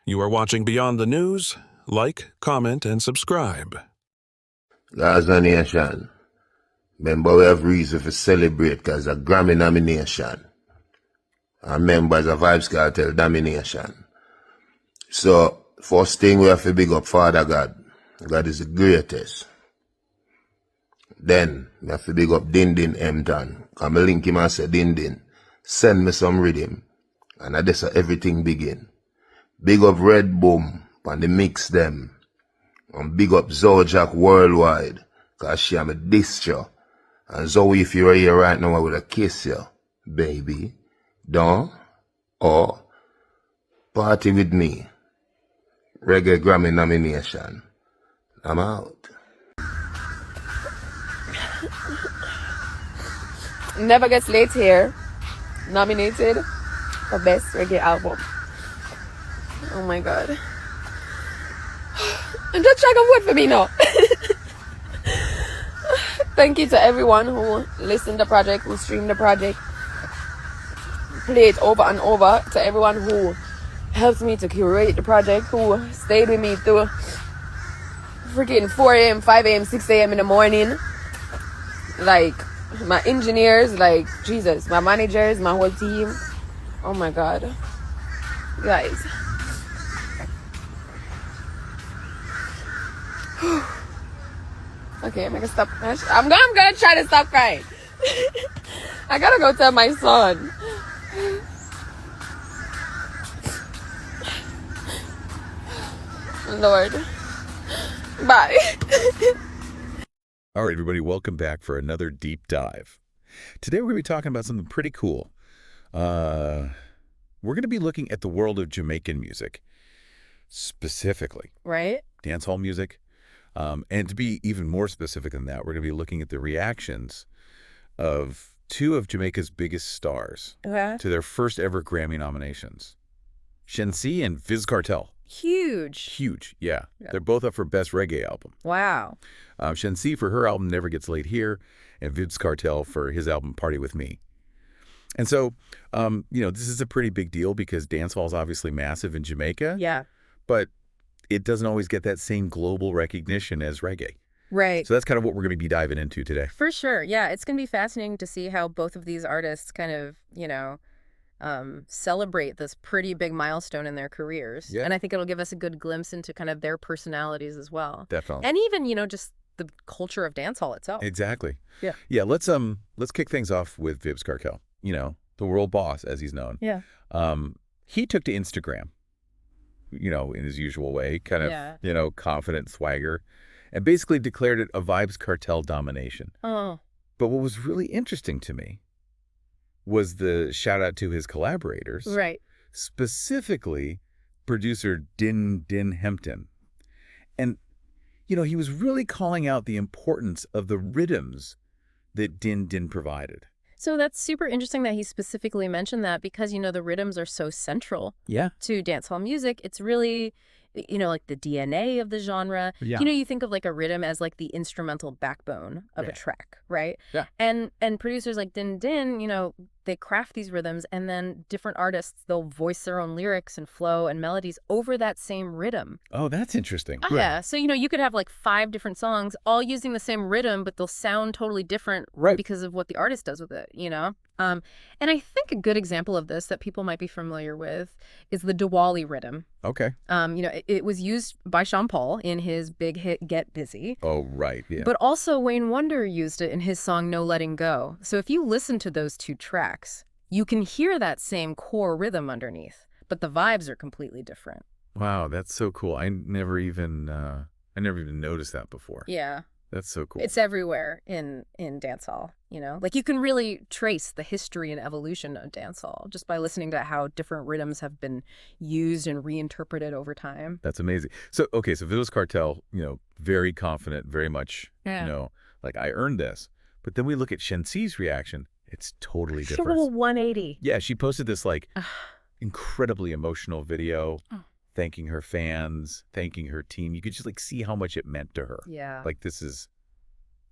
You are watching Beyond the News. Like, comment, and subscribe. Gaza Nation. Remember, we have reason to celebrate because a Grammy nomination. And members of Vybz Kartel domination. So, first thing we have to big up Father God. God is the greatest. Then, we have to big up Din Din Emton. Come link him and say, Din Din, send me some rhythm. And that's how everything begin. Big up Red Boom, and the mix them. And big up Zojak worldwide, cause she am a distro. And Zoe, if you're here right now, I would have kiss you, baby. Don't, or party with me. Reggae Grammy nomination. I'm out. Never Gets Late here, nominated for Best Reggae Album. Oh my god. I'm just trying to vote for me now. Thank you to everyone who listened to the project, who streamed the project, played it over and over. To everyone who helped me to curate the project, who stayed with me through freaking 4 a.m., 5 a.m., 6 a.m. in the morning. Like, my engineers, like, Jesus, my managers, my whole team. Oh my god. Guys. Okay, I'm gonna stop. I'm gonna try to stop crying. I gotta go tell my son. Lord. Bye. All right, everybody, welcome back for another deep dive. Today we're going to be talking about something pretty cool. We're going to be looking at the world of Jamaican music, specifically. Right? Dancehall music. And to be even more specific than that, we're going to be looking at the reactions of two of Jamaica's biggest stars to their first ever Grammy nominations. Shenseea and Vybz Kartel. Huge, yeah. They're both up for Best Reggae Album. Wow. Shenseea for her album Never Gets Late Here, and Vybz Kartel for his album Party With Me. And so, this is a pretty big deal because dancehall is obviously massive in Jamaica. Yeah. But it doesn't always get that same global recognition as reggae. Right. So that's kind of what we're going to be diving into today. For sure. Yeah, it's going to be fascinating to see how both of these artists kind of, celebrate this pretty big milestone in their careers. Yeah. And I think it'll give us a good glimpse into kind of their personalities as well. Definitely. And even, just the culture of dancehall itself. Exactly. Yeah. Yeah, let's kick things off with Vybz Kartel, the world boss, as he's known. Yeah. He took to Instagram, in his usual way, kind of, confident swagger, and basically declared it a Vybz Kartel domination. Oh. But what was really interesting to me was the shout out to his collaborators. Right. Specifically, producer Din Hempton. And, he was really calling out the importance of the rhythms that Din provided. So that's super interesting that he specifically mentioned that because, the rhythms are so central to dancehall music. It's really, like the DNA of the genre. Yeah. You think of like a rhythm as like the instrumental backbone of a track, right? Yeah. And producers like Din, they craft these rhythms and then different artists, they'll voice their own lyrics and flow and melodies over that same rhythm. Oh, that's interesting. Yeah. So, you could have like 5 different songs all using the same rhythm, but they'll sound totally different because of what the artist does with it, And I think a good example of this that people might be familiar with is the Diwali rhythm. Okay. It was used by Sean Paul in his big hit Get Busy. Oh, right. Yeah. But also Wayne Wonder used it in his song No Letting Go. So if you listen to those 2 tracks, you can hear that same core rhythm underneath, but the vibes are completely different. Wow, that's so cool. I never even noticed that before. Yeah. That's so cool. It's everywhere in dancehall, Like you can really trace the history and evolution of dancehall just by listening to how different rhythms have been used and reinterpreted over time. That's amazing. So Vybz Kartel, very confident, very much, like I earned this. But then we look at Shensea's reaction. It's totally different. Total 180. Yeah, she posted this like incredibly emotional video, thanking her fans, thanking her team. You could just like see how much it meant to her. Yeah. Like this is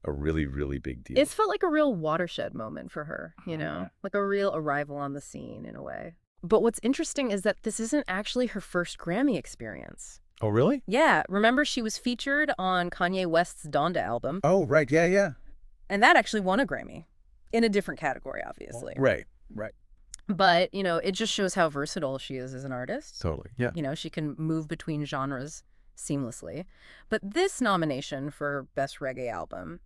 a really, really big deal. It's felt like a real watershed moment for her, like a real arrival on the scene in a way. But what's interesting is that this isn't actually her first Grammy experience. Oh, really? Yeah, remember she was featured on Kanye West's Donda album. Oh, right. Yeah, yeah. And that actually won a Grammy. In a different category, obviously. Right. But, it just shows how versatile she is as an artist. Totally, yeah. She can move between genres seamlessly. But this nomination for Best Reggae Album,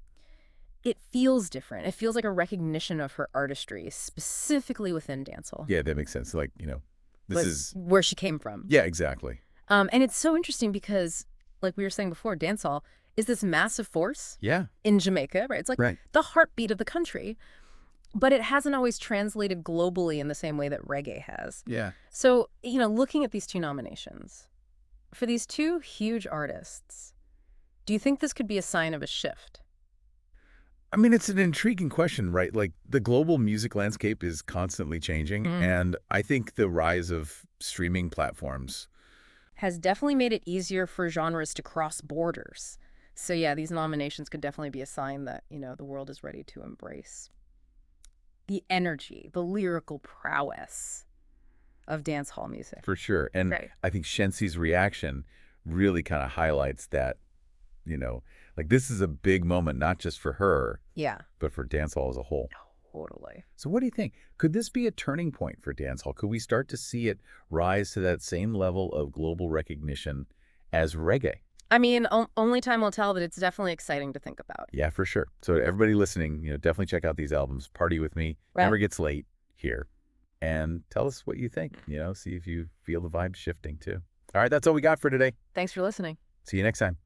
it feels different. It feels like a recognition of her artistry, specifically within dancehall. Yeah, that makes sense. Like, this is where she came from. Yeah, exactly. And it's so interesting because, like we were saying before, dancehall is this massive force in Jamaica, right? It's like the heartbeat of the country. But it hasn't always translated globally in the same way that reggae has. Yeah. So, looking at these two nominations, for these two huge artists, do you think this could be a sign of a shift? I mean, it's an intriguing question, right? Like, the global music landscape is constantly changing, and I think the rise of streaming platforms has definitely made it easier for genres to cross borders. So, yeah, these nominations could definitely be a sign that, the world is ready to embrace the energy, the lyrical prowess of dancehall music. For sure. And I think Shensea's reaction really kind of highlights that, like, this is a big moment, not just for her, but for dancehall as a whole. Totally. So what do you think? Could this be a turning point for dancehall? Could we start to see it rise to that same level of global recognition as reggae? I mean, only time will tell, but it's definitely exciting to think about. Yeah, for sure. So everybody listening, definitely check out these albums. Party with me. Never Gets Late here. And tell us what you think. See if you feel the vibe shifting too. All right, that's all we got for today. Thanks for listening. See you next time.